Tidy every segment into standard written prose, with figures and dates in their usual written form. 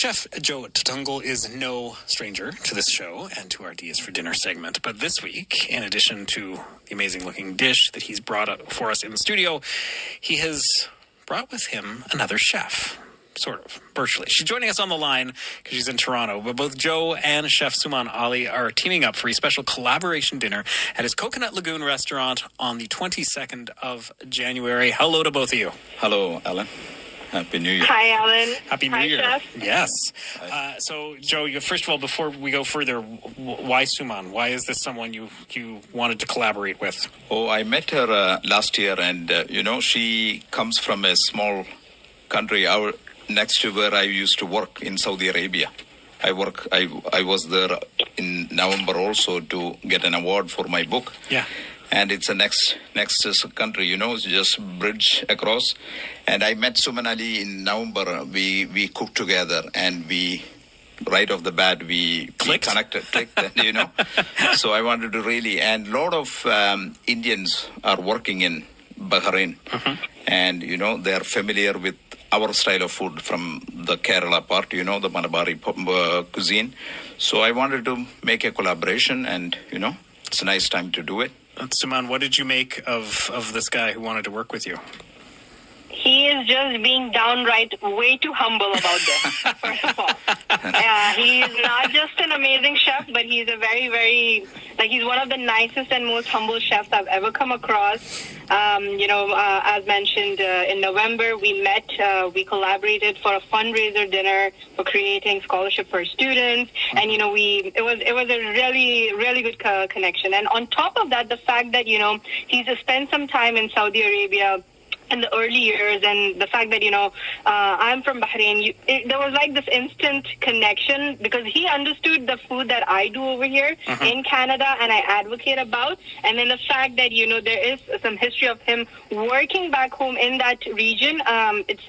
Chef Joe Thottungal is no stranger to this show and to our Dias for Dinner segment. But this week, in addition to the amazing-looking dish that he's brought up for us in the studio, he has brought with him another chef. Sort of, virtually. She's joining us on the line because she's in Toronto. But both Joe and Chef Suman Ali are teaming up for a special collaboration dinner at his Coconut Lagoon restaurant on the 22nd of January. Hello to both of you. Hello, Alan. Happy New Year. Hi, Alan. Happy New Year. Chef. Yes. So, Joe, first of all, before we go further, why Suman? Why is this someone you wanted to collaborate with? Oh, I met her last year, and, she comes from a small country next to where I used to work in Saudi Arabia. I was there in November also to get an award for my book. Yeah. And it's the next country, it's just bridge across. And I met Suman Ali in November. We cooked together, and right off the bat, we clicked, and, So I wanted to really, and a lot of Indians are working in Bahrain. Mm-hmm. And, they're familiar with our style of food from the Kerala part, the Malabari cuisine. So I wanted to make a collaboration, and, it's a nice time to do it. Suman, what did you make of this guy who wanted to work with you? He is just being downright way too humble about this, first of all. He's not just an amazing chef, but he's a very, very, he's one of the nicest and most humble chefs I've ever come across. As mentioned, in November, we met, we collaborated for a fundraiser dinner for creating scholarship for students. And, it was a really, really good connection. And on top of that, the fact that, he's spent some time in Saudi Arabia in the early years, and the fact that, I'm from Bahrain, there was this instant connection because he understood the food that I do over here in Canada and I advocate about. And then the fact that, there is some history of him working back home in that region, it's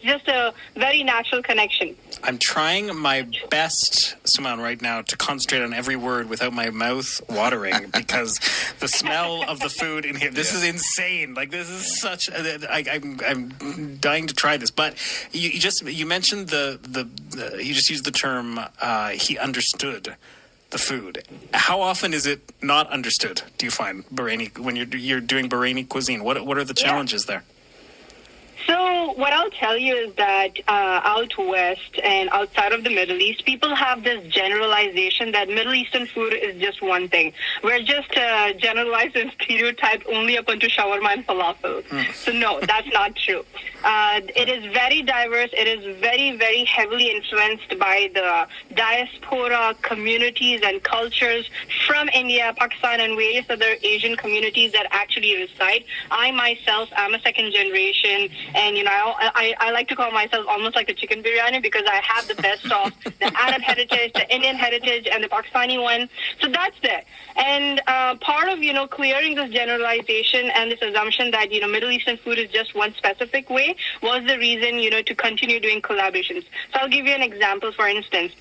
just a very natural connection. I'm trying my best, Suman, right now to concentrate on every word without my mouth watering because the smell of the food in here, this is insane. This is such... I'm dying to try this, but you mentioned you just used the term he understood the food. How often is it not understood? Do you find Bahraini when you're doing Bahraini cuisine? What are the challenges there? So what I'll tell you is that out west and outside of the Middle East, people have this generalization that Middle Eastern food is just one thing. We're just generalized and stereotyped only up onto shawarma and falafel. So no, that's not true. It is very diverse. It is very, very heavily influenced by the diaspora communities and cultures from India, Pakistan, and various other Asian communities that actually reside. I myself am a second generation. And, I like to call myself almost like a chicken biryani because I have the best of the Arab heritage, the Indian heritage, and the Pakistani one. So that's there. And part of, clearing this generalization and this assumption that, Middle Eastern food is just one specific way was the reason, to continue doing collaborations. So I'll give you an example, for instance.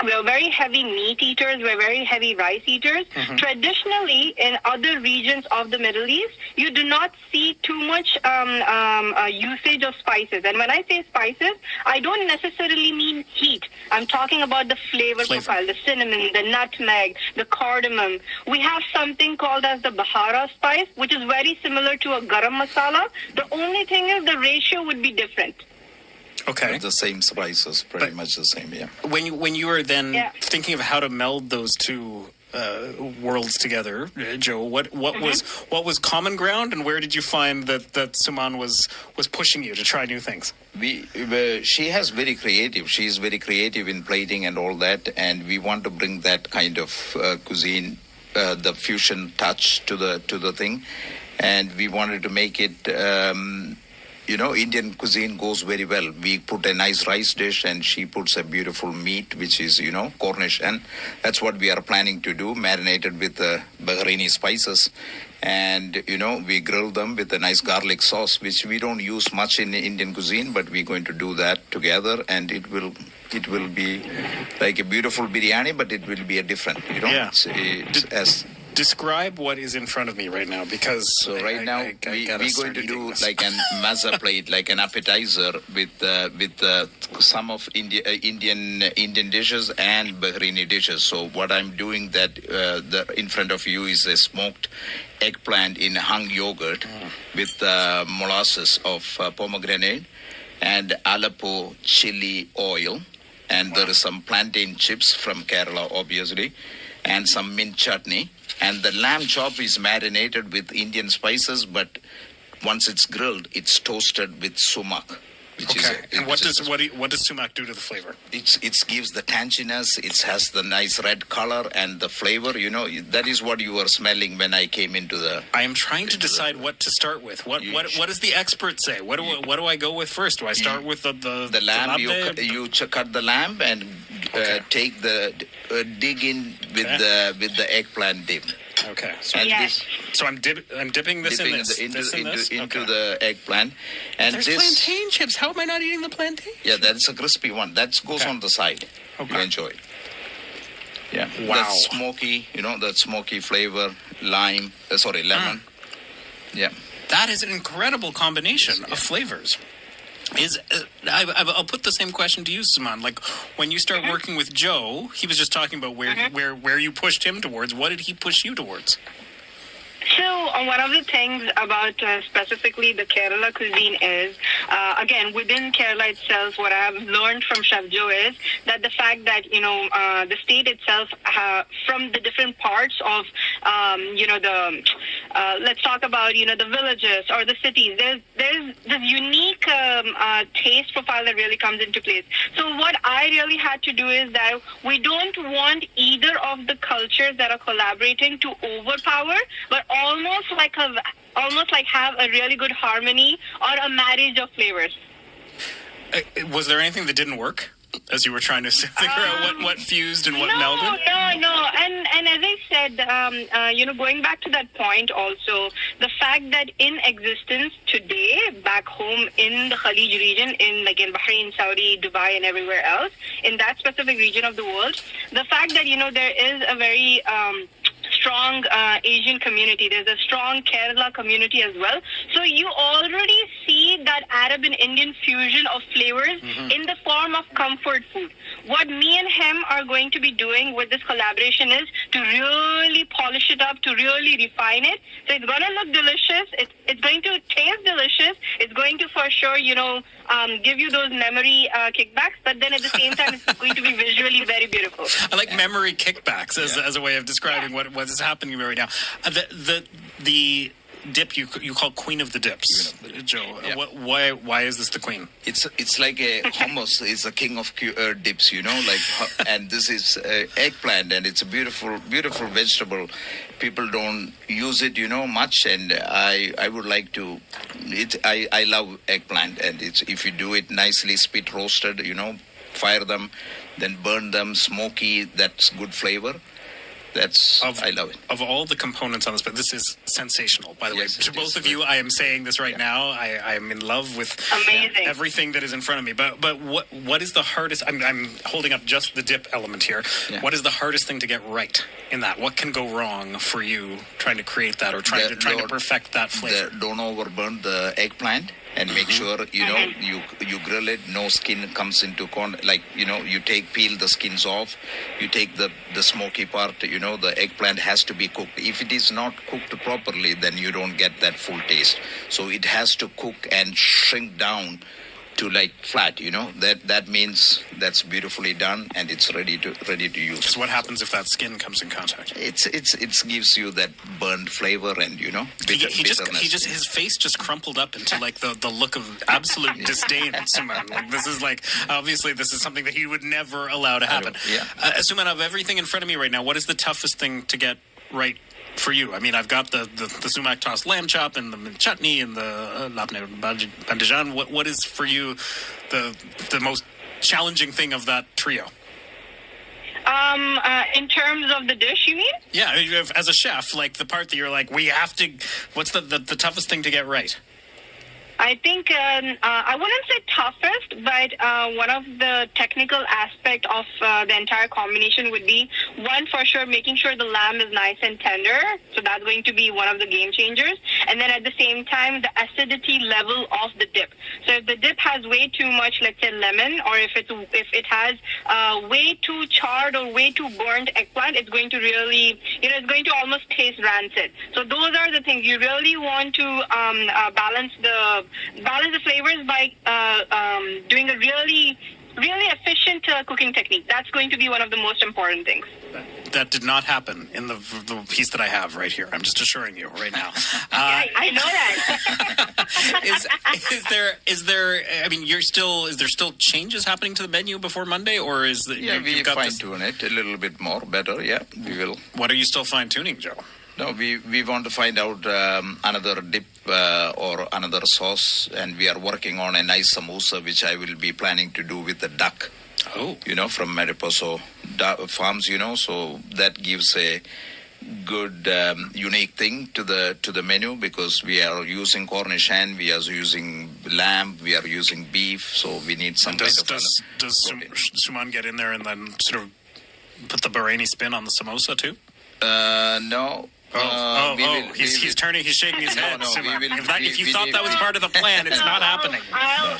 We're very heavy meat eaters. We're very heavy rice eaters. Traditionally, in other regions of the Middle East, you do not see too much usage of spices. And when I say spices, I don't necessarily mean heat. I'm talking about the flavor profile, the cinnamon, the nutmeg, the cardamom. We have something called as the Bahara spice, which is very similar to a garam masala. The only thing is the ratio would be different. Okay. The same spices, pretty much the same, yeah. When you were then thinking of how to meld those two worlds together, Joe, what was common ground, and where did you find that Suman was pushing you to try new things? She has very creative. She's very creative in plating and all that, and we want to bring that kind of cuisine, the fusion touch to the thing, and we wanted to make it. Indian cuisine goes very well. We put a nice rice dish and she puts a beautiful meat, which is, Cornish. And that's what we are planning to do, marinated with Bahraini spices. And, we grill them with a nice garlic sauce, which we don't use much in Indian cuisine, but we're going to do that together. And it will be like a beautiful biryani, but it will be a different, Yeah. It's as Describe what is in front of me right now, because So right now we're going to do like an maza plate, like an appetizer with some of Indian dishes and Bahraini dishes. So what I'm doing that in front of you is a smoked eggplant in hung yogurt with molasses of pomegranate and Aleppo chili oil, and there is some plantain chips from Kerala, obviously, and some mint chutney. And the lamb chop is marinated with Indian spices, but once it's grilled, it's toasted with sumac. And what does sumac do to the flavor? It gives the tanginess. It has the nice red color and the flavor. You know, that is what you were smelling when I came into the. I am trying to decide what to start with. What does the expert say? What do I go with first? Do I start with the lamb? You cut the lamb and take the dig in with the eggplant dip. Okay. So I'm dipping this in this. Into the eggplant. And there's plantain chips. How am I not eating the plantain? Yeah, that's a crispy one. That goes on the side. Okay. You enjoy it. Yeah. Wow. That's smoky, that smoky flavor, lemon. Yeah. That is an incredible combination of flavors. I'll put the same question to you, Suman. Like, when you start working with Joe, he was just talking about where you pushed him towards. What did he push you towards? So one of the things about specifically the Kerala cuisine is, again, within Kerala itself, what I have learned from Chef Joe is that the fact that, the state itself, from the different parts of, let's talk about, the villages or the cities, there's this unique taste profile that really comes into place. So what I really had to do is that we don't want either of the cultures that are collaborating to overpower, but almost like have a really good harmony or a marriage of flavors. Was there anything that didn't work as you were trying to figure out what fused and what melded? No. And as I said, going back to that point also, the fact that in existence today, back home in the Khalij region, in Bahrain, Saudi, Dubai, and everywhere else, in that specific region of the world, the fact that, there is a very strong Asian community. There's a strong Kerala community as well. So you already see that Arab and Indian fusion of flavors in the form of comfort food. What me and him are going to be doing with this collaboration is to really polish it up, to really refine it. So it's going to look delicious. It's going to taste delicious. It's going to for sure, give you those memory kickbacks. But then at the same time, it's going to be visually very beautiful. I like memory kickbacks as a way of describing what is happening right now. The dip you call Queen of the Dips, Joe. Yeah. Why is this the queen? It's like a hummus is the king of dips, and this is eggplant, and it's a beautiful vegetable. People don't use it, much, and I would like to. I love eggplant, and if you do it nicely, spit roasted, fire them, then burn them, smoky. That's good flavor. I love it. Of all the components on this, but this is sensational, by the way. To both of you, good. I am saying this right now. I am in love with everything that is in front of me. But what is the hardest? I'm holding up just the dip element here. Yeah. What is the hardest thing to get right in that? What can go wrong for you trying to create that or trying to perfect that flavor? Don't overburn the eggplant. And make sure, you grill it, no skin comes into you peel the skins off, you take the smoky part, the eggplant has to be cooked. If it is not cooked properly, then you don't get that full taste. So it has to cook and shrink down to flat, that means that's beautifully done and it's ready to use. So what happens if that skin comes in contact? It gives you that burnt flavor and bitterness. His face just crumpled up into the look of absolute disdain. Suman, this is obviously this is something that he would never allow to happen. Yeah. Suman, of everything in front of me right now, what is the toughest thing to get right for you? I mean, I've got the sumac tossed lamb chop and the chutney and the lapne bandejan. What is for you the most challenging thing of that trio? In terms of the dish, you mean? Yeah, as a chef, the part that you're we have to. What's the toughest thing to get right? I think I wouldn't say toughest, but one of the technical aspect of the entire combination would be, one, for sure, making sure the lamb is nice and tender. So that's going to be one of the game changers. And then at the same time, the acidity level of the dip. So if the dip has way too much, let's say lemon, or if it has way too charred or way too burnt eggplant, it's going to really, it's going to almost taste rancid. So those are the things you really want to balance the flavors by doing a really efficient cooking technique. That's going to be one of the most important things. That did not happen in the piece that I have right here. I'm just assuring you right now. I know that. is there? I mean, is there still changes happening to the menu before Monday, or is the we fine tune it a little bit more better. Yeah, we will. What are you still fine tuning, Joe? No, we want to find out another dip or another sauce, and we are working on a nice samosa, which I will be planning to do with the duck. Oh. From Mariposa farms, so that gives a good unique thing to the menu, because we are using Cornish hen, we are using lamb, we are using beef, so we need some does protein. Suman get in there and then sort of put the Bahraini spin on the samosa too? No. He's turning. He's shaking his head. No, if you thought that was part of the plan, it's not happening. I'll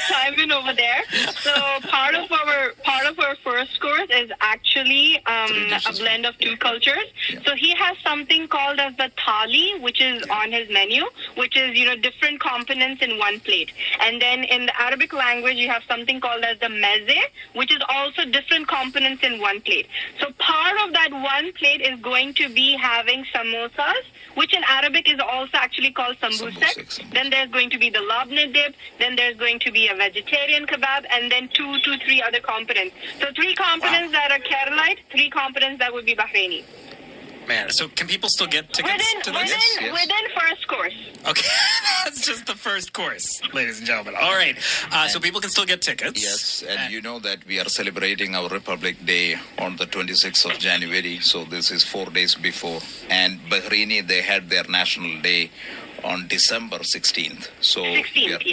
chime in over there. So part of our first course is actually a blend of two cultures. Yeah. So he has something called as the thali, which is on his menu, which is different components in one plate. And then in the Arabic language, you have something called as the meze, which is also different components in one plate. So part of that one plate is going to be having samosas, which in Arabic is also actually called sambusek. Then there's going to be the labne dip. Then there's going to be a vegetarian kebab, and then two to three other components. So 3 components that are Keralite, 3 components that would be Bahraini. Man, so can people still get tickets to this? Within first course. Okay, that's just the first course, ladies and gentlemen. All right, so people can still get tickets. Yes, and you know that we are celebrating our Republic Day on the 26th of January, so this is 4 days before. And Bahraini, they had their National Day on December 16th. So 16th,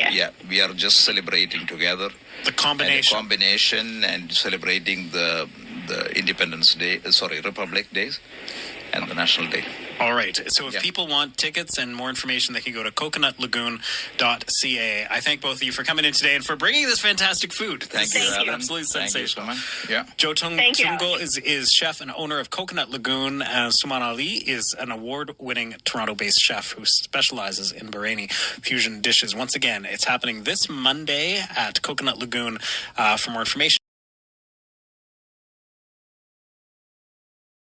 we are just celebrating together. The combination. And celebrating the Independence Day, Republic Days. And the National Day. All right. So if people want tickets and more information, they can go to coconutlagoon.ca. I thank both of you for coming in today and for bringing this fantastic food. Thank you. Absolutely sensational. Yeah. Joe Thottungal is chef and owner of Coconut Lagoon. Suman Ali is an award-winning Toronto-based chef who specializes in Bahraini fusion dishes. Once again, it's happening this Monday at Coconut Lagoon. For more information,